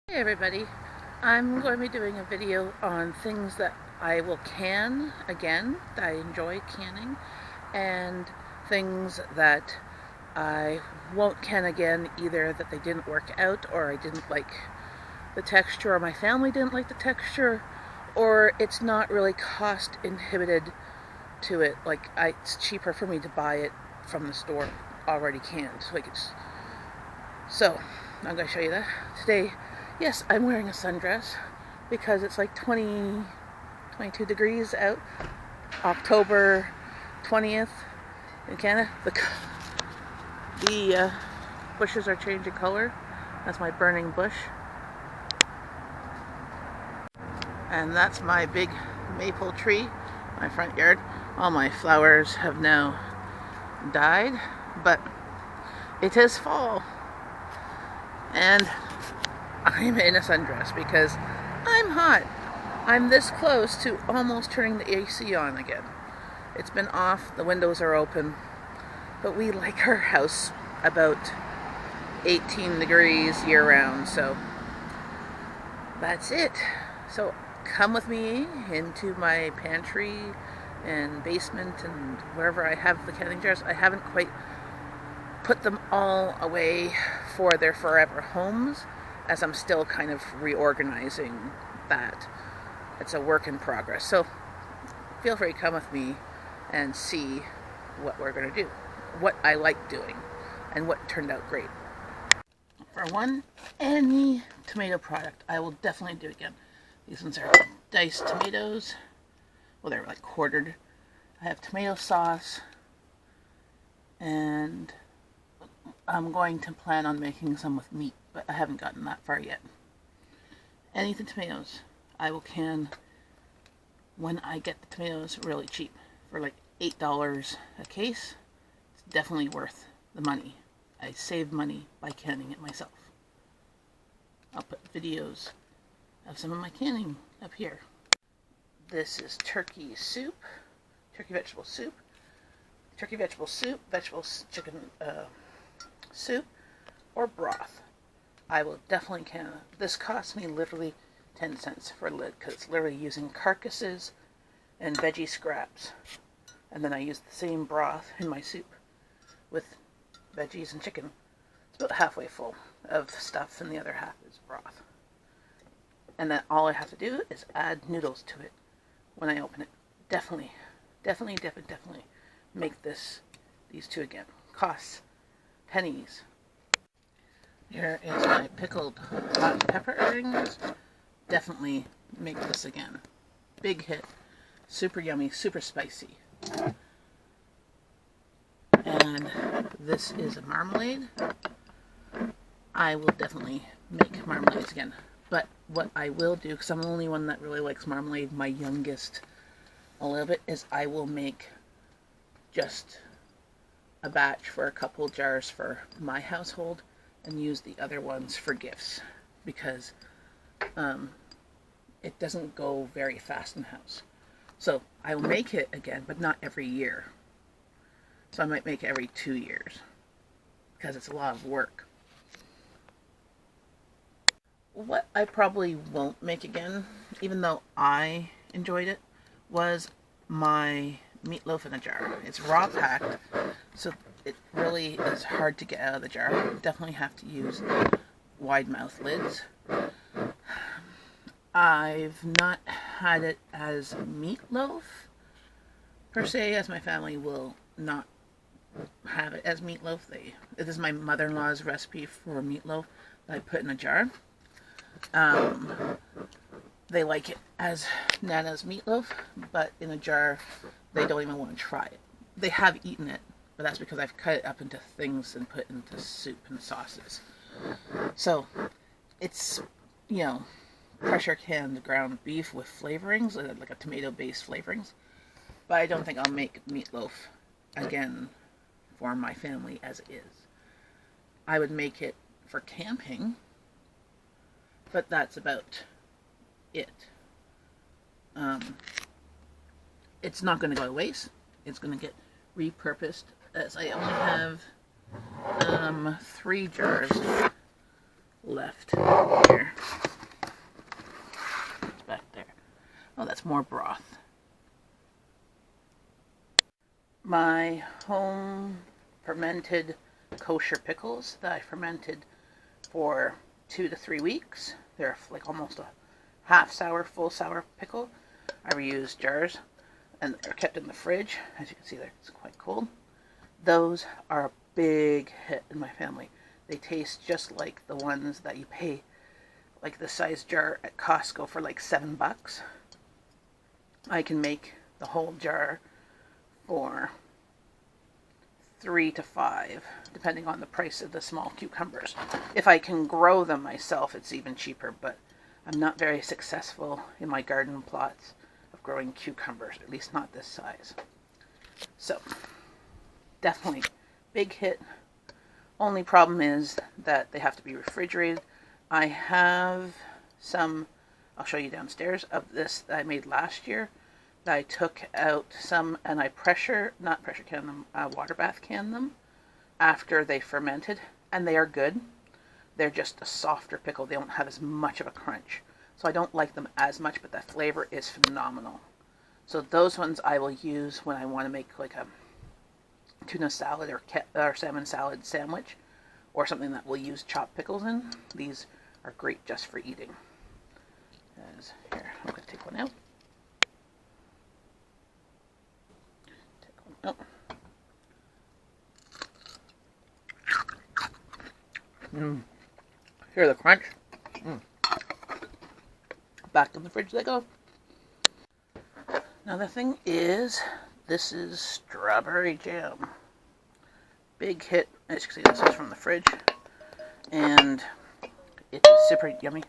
Hey everybody, I'm going to be doing a video on things that I will can again, that I enjoy canning, and things that I won't can again, either that they didn't work out, or I didn't like the texture, or my family didn't like the texture, or it's not really cost inhibited to it. Like, it's cheaper for me to buy it from the store already canned. So I'm going to show you that today. Yes, I'm wearing a sundress because it's like 22 degrees out. October 20th in Canada. The bushes are changing color. That's my burning bush. And that's my big maple tree, my front yard. All my flowers have now died, but it is fall. And I'm in a sundress because I'm hot. I'm this close to almost turning the AC on again. It's been off, the windows are open, but we like our house about 18 degrees year round, so that's it. So come with me into my pantry and basement and wherever I have the canning jars. I haven't quite put them all away for their forever homes, as I'm still kind of reorganizing that. It's a work in progress. So feel free to come with me and see what we're going to do, what I like doing, and what turned out great. For one, any tomato product I will definitely do again. These ones are diced tomatoes. Well, they're like quartered. I have tomato sauce, and I'm going to plan on making some with meat, but I haven't gotten that far yet. Anything tomatoes, I will can when I get the tomatoes really cheap, for like $8 a case. It's definitely worth the money. I save money by canning it myself. I'll put videos of some of my canning up here. This is turkey soup, turkey vegetable soup, chicken soup, or broth. I will definitely can. This cost me literally 10 cents for a lid because it's literally using carcasses and veggie scraps. And then I use the same broth in my soup with veggies and chicken. It's about halfway full of stuff and the other half is broth. And then all I have to do is add noodles to it when I open it. Definitely make these two again. Costs pennies. Here is my pickled hot pepper rings. Definitely make this again. Big hit. Super yummy, super spicy. And this is a marmalade. I will definitely make marmalades again. But what I will do, because I'm the only one that really likes marmalade, my youngest a little bit, is I will make just a batch for a couple jars for my household and use the other ones for gifts, because it doesn't go very fast in the house. So I will make it again, but not every year. So I might make it every 2 years because it's a lot of work. What I probably won't make again, even though I enjoyed it, was my meatloaf in a jar. It's raw packed, so it really is hard to get out of the jar. You definitely have to use wide mouth lids. I've not had it as meatloaf per se, as my family will not have it as meatloaf. It is my mother-in-law's recipe for meatloaf that I put in a jar. They like it as Nana's meatloaf, but in a jar they don't even want to try it. They have eaten it, but that's because I've cut it up into things and put into soup and sauces. So it's, pressure canned ground beef with flavorings, like a tomato-based flavorings. But I don't think I'll make meatloaf again for my family as it is. I would make it for camping, but that's about it. It's not going to go to waste. It's going to get repurposed, as I only have 3 jars left here. more broth. My home fermented kosher pickles that I fermented for 2 to 3 weeks. They're like almost a half sour, full sour pickle. I reused jars and they're kept in the fridge. As you can see, it's quite cold. Those are a big hit in my family. They taste just like the ones that you pay, like the size jar at Costco for like $7. I can make the whole jar for 3 to 5, depending on the price of the small cucumbers. If I can grow them myself, it's even cheaper, but I'm not very successful in my garden plots of growing cucumbers, at least not this size. So, definitely big hit. Only problem is that they have to be refrigerated. I have some, I'll show you downstairs, of this that I made last year. That I took out some and I water bath can them after they fermented, and they are good. They're just a softer pickle. They don't have as much of a crunch. So I don't like them as much, but the flavor is phenomenal. So those ones I will use when I want to make like a tuna salad or salmon salad sandwich, or something that we'll use chopped pickles in. These are great just for eating. Here, I'm going to take one out. Oh. Hear the crunch? Back in the fridge they go. Now the thing is, this is strawberry jam. Big hit. As you can see, this is from the fridge. And it is super yummy.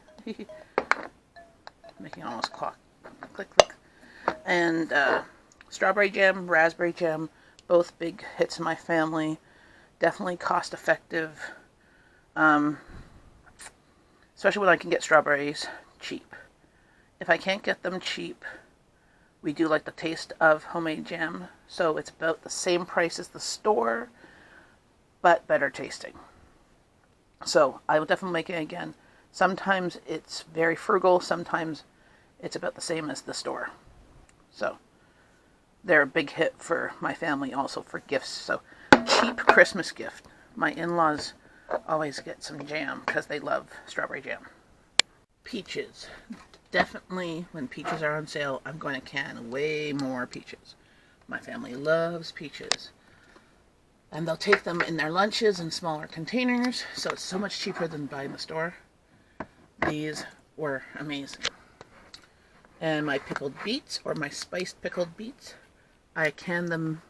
Making almost click, click. And strawberry jam, raspberry jam, both big hits in my family. Definitely cost effective. Especially when I can get strawberries cheap. If I can't get them cheap, we do like the taste of homemade jam. So it's about the same price as the store, but better tasting. So I will definitely make it again. Sometimes it's very frugal. Sometimes it's about the same as the store. So they're a big hit for my family, also for gifts. So cheap Christmas gift. My in-laws always get some jam because they love strawberry jam. Peaches. Definitely when peaches are on sale, I'm going to can way more peaches. My family loves peaches. And they'll take them in their lunches in smaller containers, so it's so much cheaper than buying the store. These were amazing. And my pickled beets, or my spiced pickled beets, I can them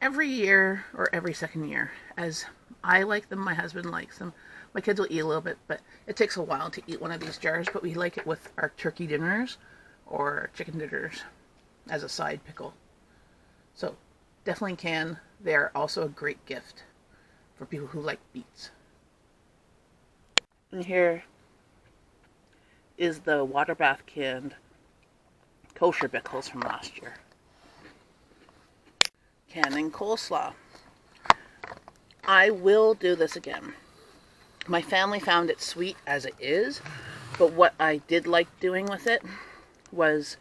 every year or every second year. As I like them, my husband likes them. My kids will eat a little bit, but it takes a while to eat one of these jars, but we like it with our turkey dinners or chicken dinners as a side pickle. So definitely can. They're also a great gift for people who like beets. And here is the water bath canned kosher pickles from last year. Canning coleslaw. I will do this again. My family found it sweet as it is, but what I did like doing with it was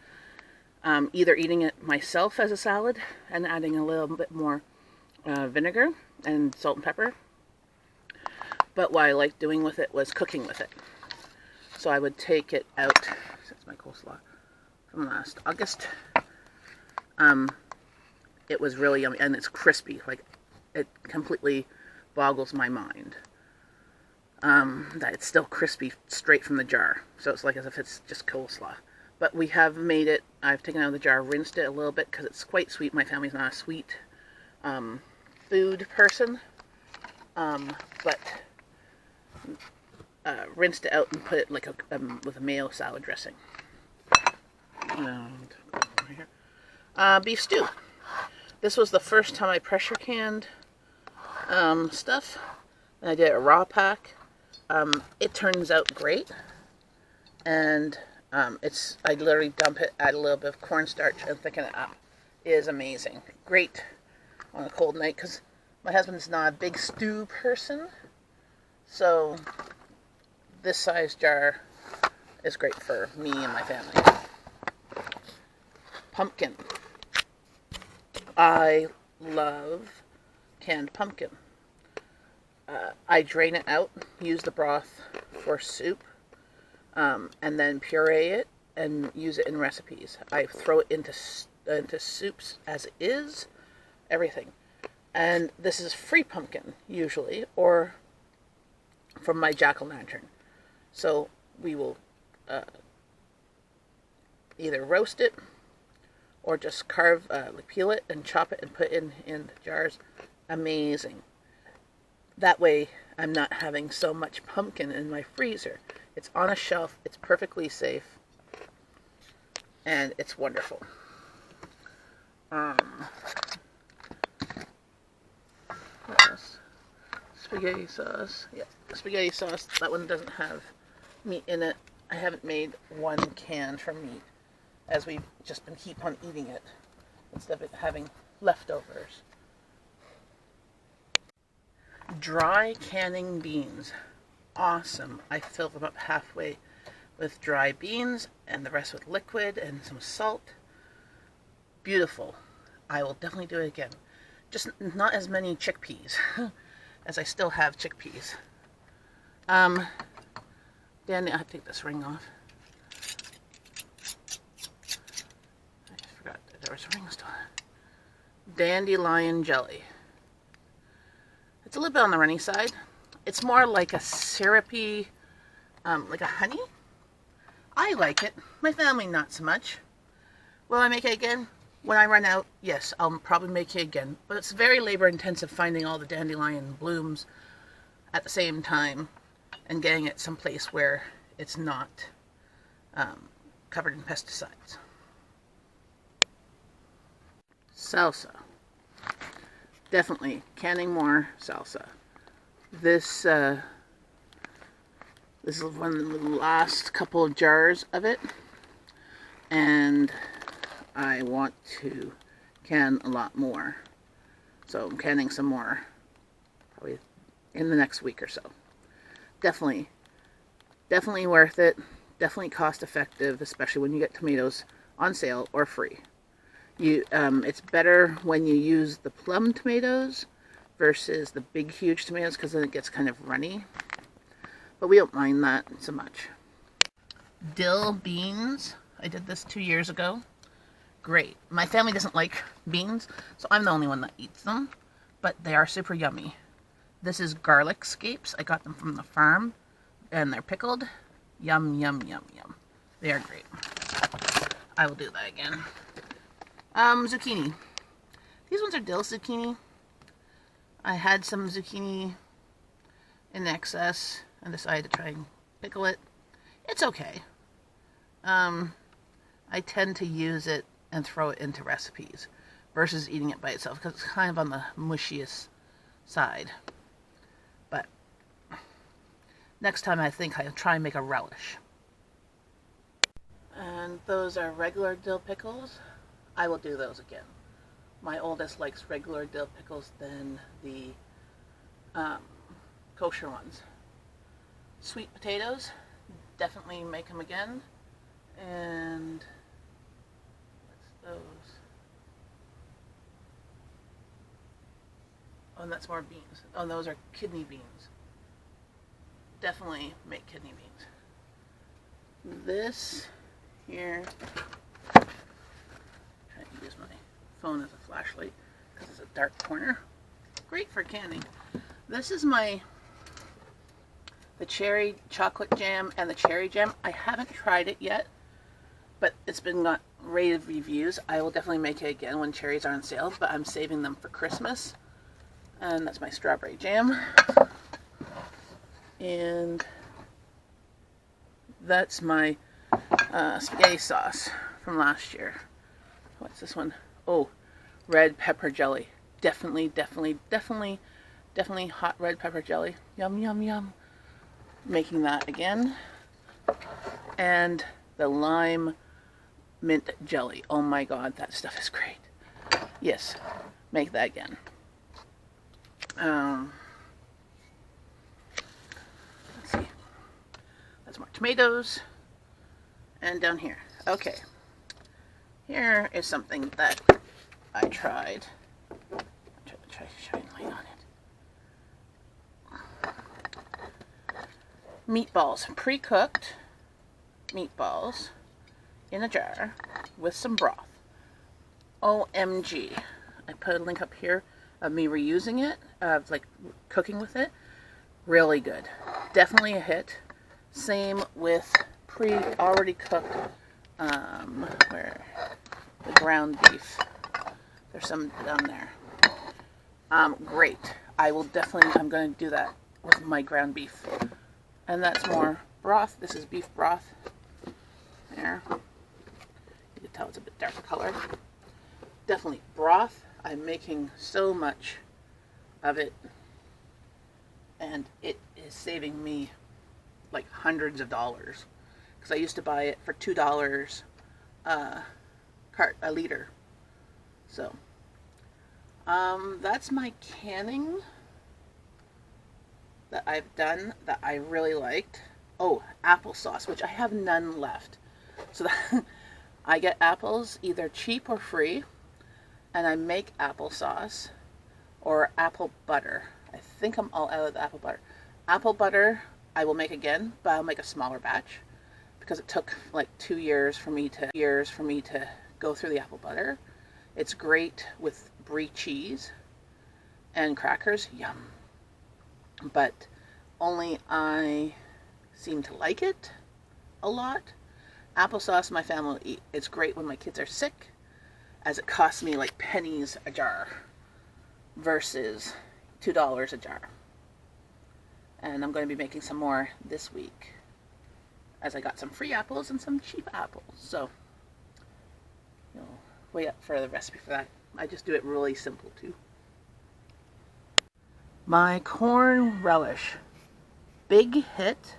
either eating it myself as a salad and adding a little bit more vinegar and salt and pepper. But what I liked doing with it was cooking with it. So I would take it out. That's my coleslaw from last August. It was really yummy, and it's crispy. Like, it completely boggles my mind that it's still crispy straight from the jar. So it's like as if it's just coleslaw. But we have made it. I've taken it out of the jar, rinsed it a little bit because it's quite sweet. My family's not a sweet food person, but rinsed it out and put it like with a mayo salad dressing. And right here. Beef stew. This was the first time I pressure canned stuff, and I did a raw pack. It turns out great, and I literally dump it, add a little bit of cornstarch, and thicken it up. It is amazing. Great on a cold night, because my husband's not a big stew person, so this size jar is great for me and my family. Pumpkin. I love canned pumpkin. I drain it out, use the broth for soup, and then puree it and use it in recipes. I throw it into soups as it is, everything. And this is free pumpkin, usually, or from my jack-o'-lantern. So we will either roast it or just peel it and chop it and put it in the jars. Amazing. That way I'm not having so much pumpkin in my freezer. It's on a shelf, it's perfectly safe, and it's wonderful. What else? Spaghetti sauce. Yeah, spaghetti sauce. That one doesn't have meat in it. I haven't made one can for meat, as we've just been keep on eating it instead of having leftovers. Dry canning beans. Awesome. I fill them up halfway with dry beans and the rest with liquid and some salt. Beautiful. I will definitely do it again. Just not as many chickpeas as I still have chickpeas. Danny, I have to take this ring off. I just forgot that there was a ring still. Dandelion jelly. It's a little bit on the runny side. It's more like a syrupy, like a honey. I like it. My family not so much. Will I make it again? When I run out, yes, I'll probably make it again. But it's very labor intensive finding all the dandelion blooms at the same time and getting it someplace where it's not covered in pesticides. Salsa. Definitely canning more salsa. This is one of the last couple of jars of it, and I want to can a lot more. So I'm canning some more probably in the next week or so. Definitely worth it. Definitely cost effective, especially when you get tomatoes on sale or free. It's better when you use the plum tomatoes versus the big huge tomatoes, because then it gets kind of runny. But we don't mind that so much. Dill beans. I did this 2 years ago. Great. My family doesn't like beans, so I'm the only one that eats them. But they are super yummy. This is garlic scapes. I got them from the farm, and they're pickled. Yum, yum, yum, yum. They are great. I will do that again. Zucchini. These ones are dill zucchini. I had some zucchini in excess and decided to try and pickle it. It's okay. I tend to use it and throw it into recipes versus eating it by itself because it's kind of on the mushiest side. But next time I think I'll try and make a relish. And those are regular dill pickles. I will do those again. My oldest likes regular dill pickles than the kosher ones. Sweet potatoes, definitely make them again. And what's those? Oh, and that's more beans. Oh, those are kidney beans. Definitely make kidney beans. This here, use my phone as a flashlight because it's a dark corner. Great for canning. This is the cherry chocolate jam and the cherry jam. I haven't tried it yet, but it's been got rated reviews. I will definitely make it again when cherries are on sale, but I'm saving them for Christmas. And that's my strawberry jam. And that's my spaghetti sauce from last year. What's this one? Oh, red pepper jelly. Definitely hot red pepper jelly. Yum, yum, yum. Making that again. And the lime mint jelly. Oh my god, that stuff is great. Yes, make that again. Let's see. That's more tomatoes. And down here. Okay. Here is something that I tried. Try to shine light on it. Meatballs, pre-cooked meatballs in a jar with some broth. OMG. I put a link up here of me reusing it, of like cooking with it. Really good. Definitely a hit. Same with already cooked, where the ground beef. There's some down there. Great. I'm going to do that with my ground beef. And that's more broth. This is beef broth. There. You can tell it's a bit darker colored. Definitely broth. I'm making so much of it. And it is saving me like hundreds of dollars. Because I used to buy it for $2 a liter. So, that's my canning that I've done that I really liked. Oh, applesauce, which I have none left. So that I get apples either cheap or free, and I make applesauce or apple butter. I think I'm all out of the apple butter. Apple butter I will make again, but I'll make a smaller batch because it took like 2 years for me to go through the apple butter. It's great with brie cheese and crackers. Yum. But only I seem to like it a lot. Applesauce my family will eat. It's great when my kids are sick, as it costs me like pennies a jar versus $2 a jar. And I'm going to be making some more this week, as I got some free apples and some cheap apples. So, wait up for the recipe for that. I just do it really simple too. My corn relish. Big hit.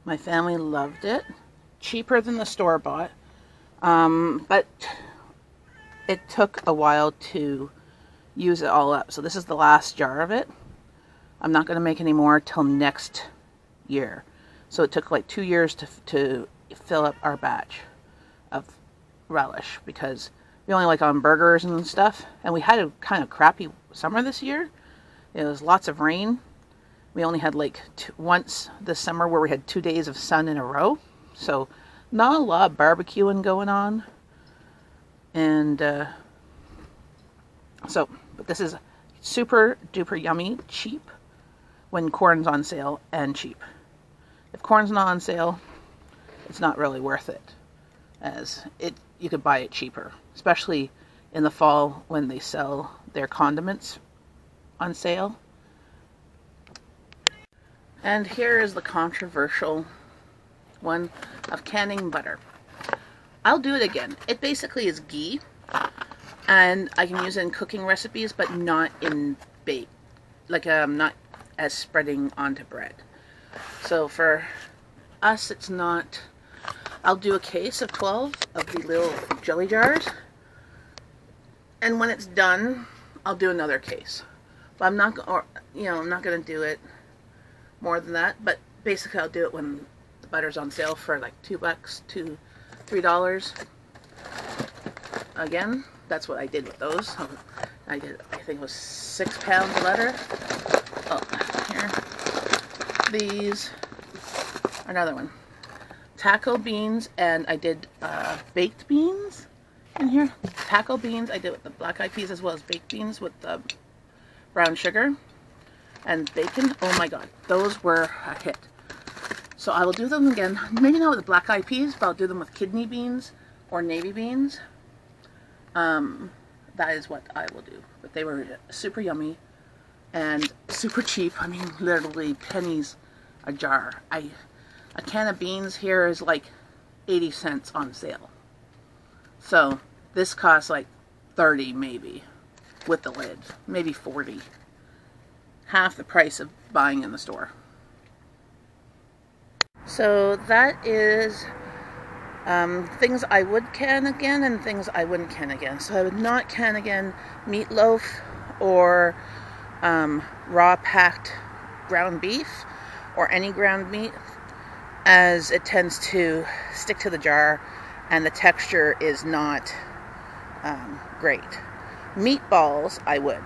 My family loved it. Cheaper than the store-bought. But it took a while to use it all up. So this is the last jar of it. I'm not going to make any more till next year. So it took like 2 years to fill up our batch of relish, because we only like on burgers and stuff. And we had a kind of crappy summer this year. It was lots of rain. We only had like once this summer where we had 2 days of sun in a row. So not a lot of barbecuing going on. And but this is super duper yummy, cheap when corn's on sale, and cheap. If corn's not on sale, it's not really worth it, as you could buy it cheaper, especially in the fall when they sell their condiments on sale. And here is the controversial one of canning butter. I'll do it again. It basically is ghee, and I can use it in cooking recipes, but not in bake, like not as spreading onto bread. So for us, it's not. I'll do a case of 12 of the little jelly jars, and when it's done, I'll do another case. But I'm not, I'm not going to do it more than that. But basically, I'll do it when the butter's on sale for like $2 to $3. Again, that's what I did with those. I think it was 6 pounds of butter. Oh, here. These, another one. Taco beans, and I did baked beans in here. Taco beans, I did with the black eyed peas as well as baked beans with the brown sugar and bacon. Oh my god, those were a hit. So I will do them again, maybe not with the black eyed peas, but I'll do them with kidney beans or navy beans. That is what I will do. But they were super yummy and super cheap. I mean, literally pennies a jar. A can of beans here is like 80 cents on sale. So this costs like 30 maybe with the lid, maybe 40. Half the price of buying in the store. So that is things I would can again and things I wouldn't can again. So I would not can again meatloaf or raw packed ground beef or any ground meat, as it tends to stick to the jar and the texture is not great. Meatballs, I would.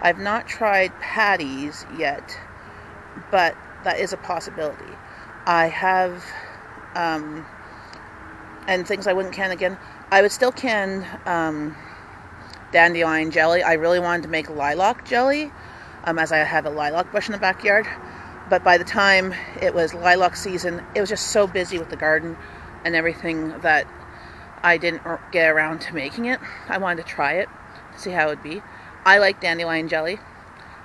I've not tried patties yet, but that is a possibility. I have, and things I wouldn't can again. I would still can dandelion jelly. I really wanted to make lilac jelly, as I have a lilac bush in the backyard. But by the time it was lilac season, it was just so busy with the garden and everything that I didn't get around to making it. I wanted to try it to see how it would be. I like dandelion jelly,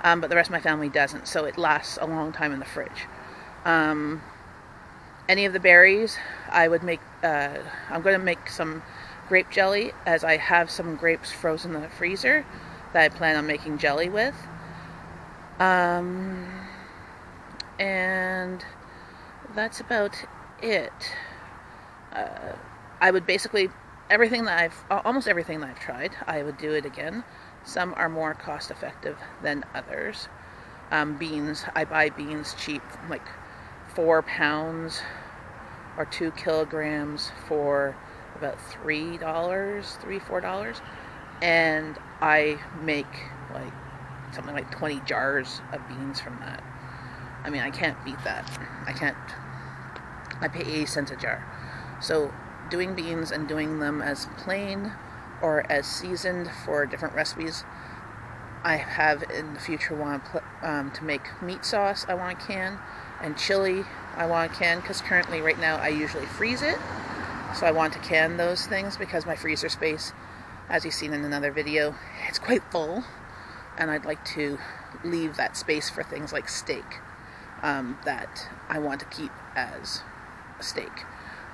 but the rest of my family doesn't, so it lasts a long time in the fridge. Any of the berries, I would make, I'm going to make some grape jelly, as I have some grapes frozen in the freezer that I plan on making jelly with. And that's about it. I would basically, almost everything that I've tried, I would do it again. Some are more cost effective than others. Beans, I buy beans cheap, like 4 pounds or 2 kilograms for about $3, $4. And I make like something like 20 jars of beans from that. I mean, I can't beat that. I pay 80 cents a jar. So doing beans and doing them as plain or as seasoned for different recipes. I have in the future want to make meat sauce, I want to can, and chili I want to can, because currently right now I usually freeze it. So I want to can those things because my freezer space, as you've seen in another video, it's quite full. And I'd like to leave that space for things like steak that I want to keep as a steak.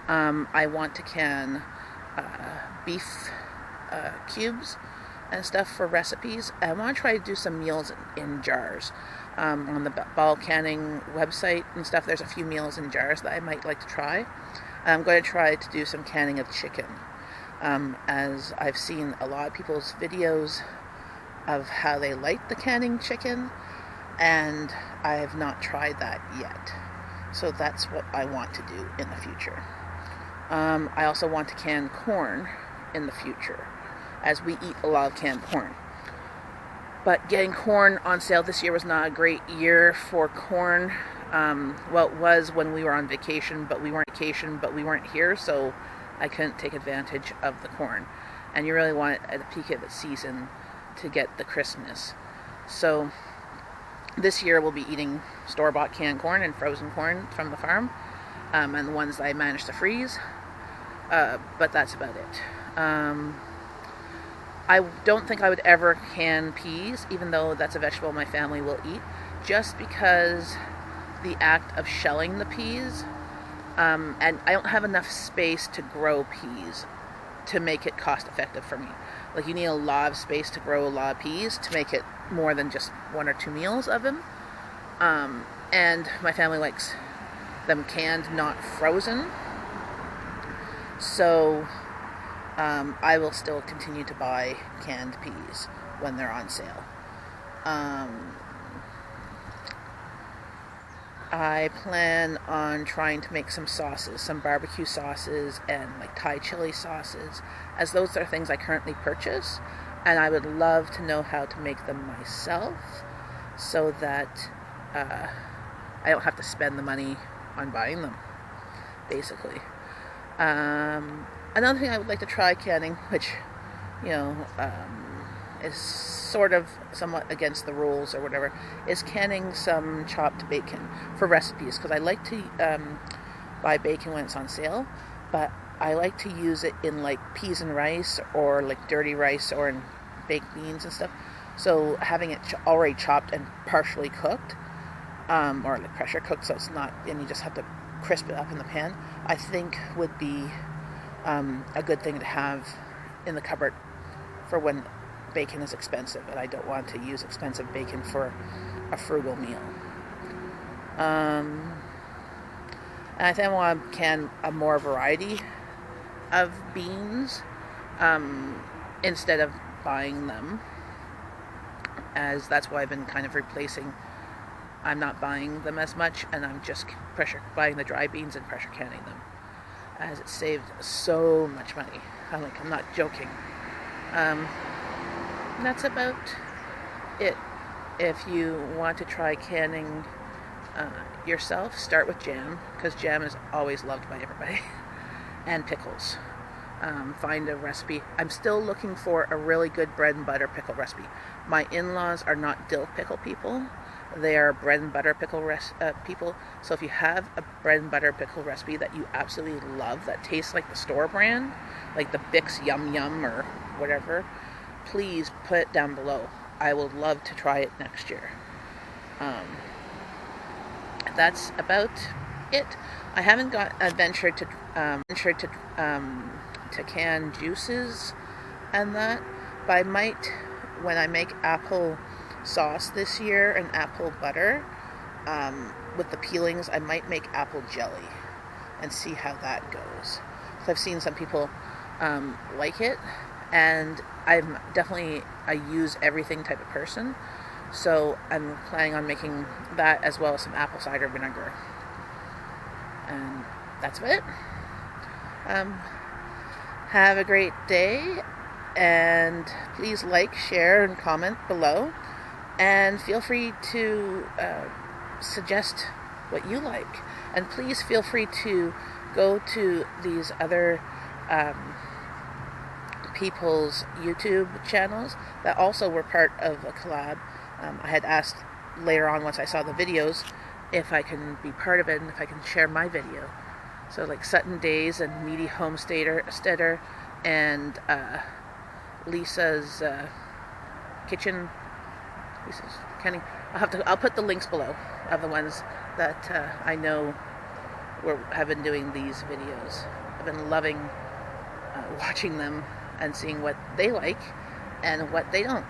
I want to can beef cubes and stuff for recipes. I want to try to do some meals in jars. On the ball canning website and stuff, there's a few meals in jars that I might like to try. I'm going to try to do some canning of chicken, as I've seen a lot of people's videos of how they like the canning chicken, and I have not tried that yet. So that's what I want to do in the future. I also want to can corn in the future, as we eat a lot of canned corn. But getting corn on sale this year was not a great year for corn. Well, it was when we were on vacation, but we weren't here, so I couldn't take advantage of the corn. And you really want it at the peak of the season to get the crispness. So this year we'll be eating store-bought canned corn and frozen corn from the farm, and the ones that I managed to freeze. But that's about it. I don't think I would ever can peas, even though that's a vegetable my family will eat, just because the act of shelling the peas, and I don't have enough space to grow peas to make it cost effective for me. Like, you need a lot of space to grow a lot of peas to make it more than just 1 or 2 meals of them. And my family likes them canned, not frozen. So I will still continue to buy canned peas when they're on sale. I plan on trying to make some sauces, some barbecue sauces and like Thai chili sauces, as those are things I currently purchase, and I would love to know how to make them myself so that I don't have to spend the money on buying them, basically. Another thing I would like to try canning, which, is sort of somewhat against the rules or whatever, is canning some chopped bacon for recipes, because I like to buy bacon when it's on sale, but I like to use it in like peas and rice, or like dirty rice, or in baked beans and stuff. So having it already chopped and partially cooked, or like pressure cooked, so it's not, and you just have to crisp it up in the pan, I think would be a good thing to have in the cupboard for when bacon is expensive, and I don't want to use expensive bacon for a frugal meal. And I think I want to can a more variety of beans instead of buying them, as that's why I've been kind of replacing. I'm not buying them as much, and I'm just buying the dry beans and pressure canning them, as it saved so much money. I'm not joking. That's about it. If you want to try canning yourself, start with jam, because jam is always loved by everybody, and pickles. Find a recipe. I'm still looking for a really good bread and butter pickle recipe. My in-laws are not dill pickle people. They are bread and butter pickle people. So if you have a bread and butter pickle recipe that you absolutely love, that tastes like the store brand, like the Bix Yum Yum or whatever, please put it down below. I would love to try it next year. That's about it. I haven't ventured to can juices and that, but I might, when I make apple sauce this year and apple butter, with the peelings, I might make apple jelly and see how that goes. So I've seen some people like it, and I'm definitely a use everything type of person, so I'm planning on making that as well as some apple cider vinegar. And that's about it. Have a great day, and please like, share, and comment below, and feel free to suggest what you like, and please feel free to go to these other people's YouTube channels that also were part of a collab. I had asked later on, once I saw the videos, if I can be part of it and if I can share my video. So like Sutton Daze and Kneady Homesteader and Lisa's Kitchen. Lisa's Kenny. I'll put the links below of the ones that I know have been doing these videos. I've been loving watching them and seeing what they like and what they don't.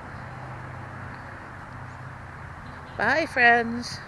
Bye, friends.